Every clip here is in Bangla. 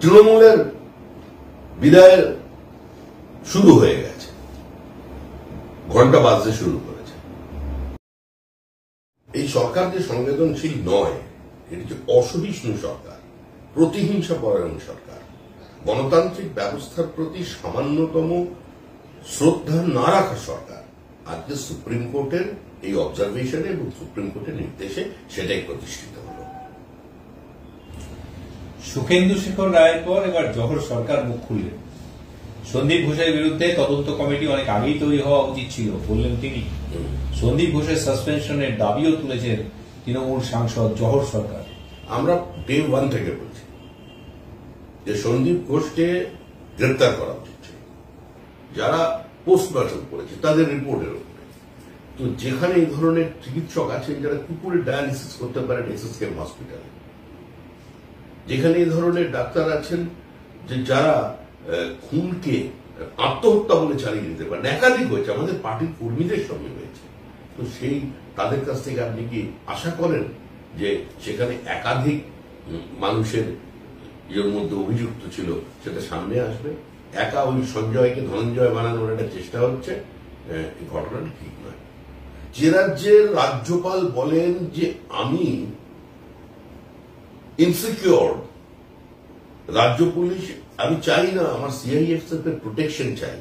তৃণমূলের বিদায়ের শুরু হয়ে গেছে, ঘন্টা বাজতে শুরু করেছে। এই সরকার যে সংবেদনশীল নয়, এটি যে অসহিষ্ণু সরকার, প্রতিহিংসা পরায়ণ সরকার, গণতান্ত্রিক ব্যবস্থার প্রতি সামান্যতম শ্রদ্ধা না রাখা সরকার, আজকে সুপ্রিম কোর্টের এই অবজারভেশনে এবং সুপ্রিম কোর্টের নির্দেশে সেটাই প্রতিষ্ঠিত হল। সুখেন্দু শেখর রায়ের পর এবার জহর সরকার মুখ খুললেন। সন্দীপ ঘোষের বিরুদ্ধে তদন্ত কমিটি অনেক আগেই তৈরি হওয়া উচিত ছিল বললেন তিনি। সন্দীপ ঘোষের সাসপেনশনের দাবিও তুলেছেন তৃণমূল সাংসদ জহর সরকার। আমরা ডে ওয়ান থেকে বলছি যে সন্দীপ ঘোষকে গ্রেপ্তার করা উচিত, যারা পোস্টমর্টম করেছে তাদের রিপোর্টের উপরে। তো যেখানে এই ধরনের চিকিৎসক আছেন যারা কি করে ডায়ালিসিস করতে পারেন এসএসকেএম হসপিটালে, যেখানে এই ধরনের ডাক্তার আছেন যে যারা খুনকে আত্মহত্যা বলে চালিয়ে দিতে পারেন, একাধিক হয়েছে, আমাদের পার্টির কর্মীদের সঙ্গে হয়েছে, তো সেই তাদের কাছ থেকে আপনি কি আশা করেন যে সেখানে একাধিক মানুষের এর মধ্যে অভিযুক্ত ছিল সেটা সামনে আসবে? একা ওই সঞ্জয়কে ধনঞ্জয় বানানোর একটা চেষ্টা হচ্ছে, এই ঘটনাটা ঠিক নয়। যে রাজ্যের রাজ্যপাল বলেন যে আমি ইনসিকিউর, রাজ্য পুলিশ আমি চাই না, আমার সিআইএসএফ এর প্রোটেকশন চাই।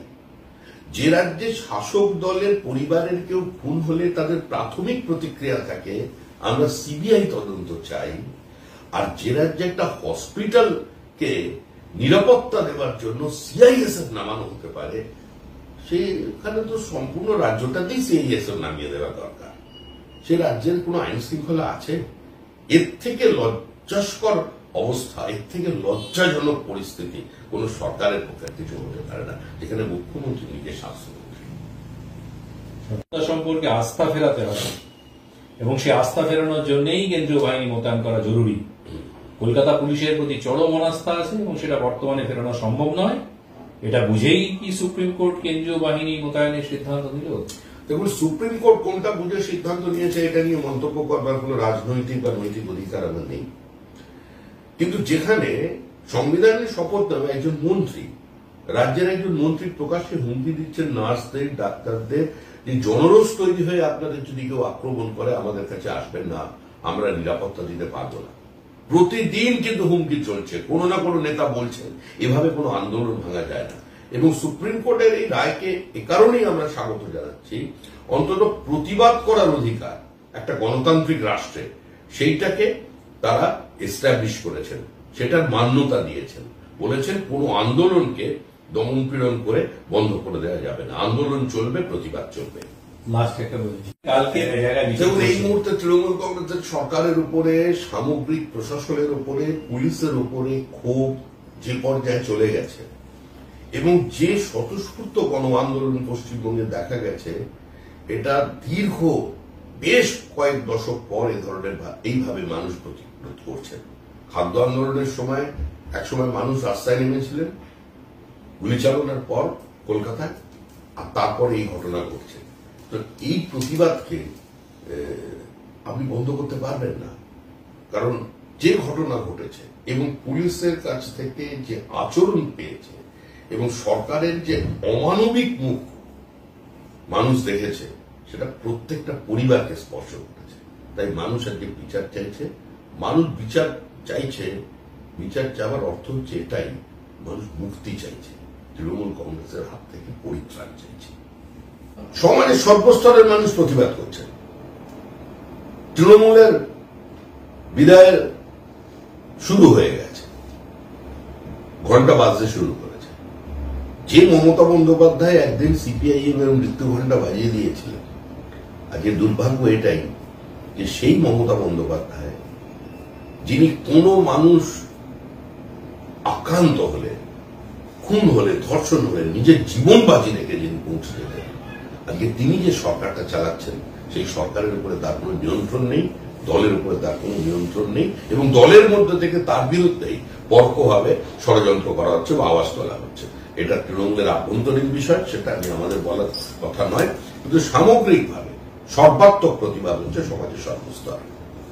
যে রাজ্যে শাসক দলের পরিবারের কেউ খুন হলে তাদের প্রাথমিক প্রতিক্রিয়া থাকে আমরা সিবিআই তদন্ত চাই, আর যে রাজ্যে একটা হসপিটালকে নিরাপত্তা দেওয়ার জন্য সিআইএসএফ নামানো হতে পারে, সেখানে তো সম্পূর্ণ রাজ্যটাতেই সিআইএসএফ নামিয়ে দেওয়া দরকার। সে রাজ্যের কোন আইন শৃঙ্খলা আছে? এর থেকে লজ্জাস্কর অবস্থা, এর থেকে লজ্জাজনক পরিস্থিতি কোন সরকারের পক্ষে কিছু হতে পারে না, যেখানে মুখ্যমন্ত্রী নিজে স্বাস্থ্যমন্ত্রী। সম্পর্কে আস্থা ফেরাতে হবে এবং সেই আস্থা ফেরানোর জন্যই কেন্দ্রীয় বাহিনী মোতায়েন করা জরুরি। কলকাতা পুলিশের প্রতি চরম অনাস্থা আছে এবং সেটা বর্তমানে ফেরানো সম্ভব নয়। এটা বুঝেই কি সুপ্রিম কোর্ট কেন্দ্রীয় বাহিনী মোতায়েনের সিদ্ধান্ত নিল? দেখুন, সুপ্রিম কোর্ট কোনটা বুঝে সিদ্ধান্ত নিয়েছে এটা নিয়ে মন্তব্য করবার কোন রাজনৈতিক বা নৈতিক অধিকার আমার নেই, কিন্তু যেখানে সংবিধানের শপথ নেওয়া একজন মন্ত্রী, রাজ্যের একজন মন্ত্রী প্রকাশ্যে হুমকি দিচ্ছেন নার্সদের, ডাক্তারদের যে জনরোষ তৈরি হয়ে আপনাদের যদি কেউ আক্রমণ করে আমাদের কাছে আসবেন না, আমরা নিরাপত্তা দিতে পারবো না। প্রতিদিন কিন্তু হুমকি চলছে, কোন না কোনো নেতা বলছেন এভাবে কোনো আন্দোলন ভাঙা যায় না। এবং সুপ্রিম কোর্টের এই রায়কে এ কারণেই আমরা স্বাগত জানাচ্ছি, অন্তত প্রতিবাদ করার অধিকার একটা গণতান্ত্রিক রাষ্ট্রে সেইটাকে তারা এস্টাবলিশ করেছেন, সেটার মান্যতা দিয়েছেন, বলেছেন কোন আন্দোলনকে দমন পীড়ন করে বন্ধ করে দেওয়া যাবে না, আন্দোলন চলবে, প্রতিবাদ চলবে। দেখুন, এই মুহূর্তে তৃণমূল কংগ্রেসের সরকারের উপরে, সামগ্রিক প্রশাসনের উপরে, পুলিশের উপরে ক্ষোভ যে পর্যায়ে চলে গেছে এবং যে স্বতঃস্ফূর্ত গণ আন্দোলন পশ্চিমবঙ্গে দেখা গেছে, এটা দীর্ঘ বেশ কয়েক দশক পর এ ধরনের এইভাবে মানুষ প্রতিরোধ করছেন। খাদ্য আন্দোলনের সময় একসময় মানুষ রাস্তায় নেমেছিলেন গুলি চালনার পর কলকাতায়, আর তারপর এই ঘটনা ঘটছে। তো এই প্রতিবাদকে আপনি বন্ধ করতে পারবেন না, কারণ যে ঘটনা ঘটেছে এবং পুলিশের কাছ থেকে যে আচরণ পেয়েছে এবং সরকারের যে অমানবিক মুখ মানুষ দেখেছে, সেটা প্রত্যেকটা পরিবারকে স্পর্শ করেছে। তাই মানুষ আজকে বিচার চাইছে। মানুষ বিচার চাইছে, বিচার চাওয়ার অর্থ হচ্ছে এটাই, মানুষ মুক্তি চাইছে, তৃণমূল কংগ্রেসের হাত থেকে পরিত্রাণ চাইছে। সমাজের সর্বস্তরের মানুষ প্রতিবাদ করছে। তৃণমূলের বিদায়ের শুরু হয়ে গেছে, ঘন্টা বাজতে শুরু করেছে। যে মমতা বন্দ্যোপাধ্যায় একদিন সিপিআইএম এর মৃত্যু ঘন্টা বাজিয়ে দিয়েছিলেন, আজকে দুর্ভাগ্য এটাই যে সেই মমতা বন্দ্যোপাধ্যায়, যিনি কোনো মানুষ আক্রান্ত হলে, খুন হলে, ধর্ষণ হলে নিজের জীবন বাজি রেখে যিনি পৌঁছে যেতেন, আজকে তিনি যে সরকারটা চালাচ্ছেন সেই সরকারের উপরে তার কোনো নিয়ন্ত্রণ নেই, দলের উপরে তার কোনো নিয়ন্ত্রণ নেই, এবং দলের মধ্যে থেকে তার বিরুদ্ধেই পরোক্ষভাবে ষড়যন্ত্র করা হচ্ছে বা আওয়াজ তোলা হচ্ছে। এটা তৃণমূলের আভ্যন্তরীণ বিষয়, সেটা আমি আমাদের বলার কথা নয়, কিন্তু সামগ্রিকভাবে সর্বাত্মক প্রতিবাদ হচ্ছে সমাজের সর্বস্তরে।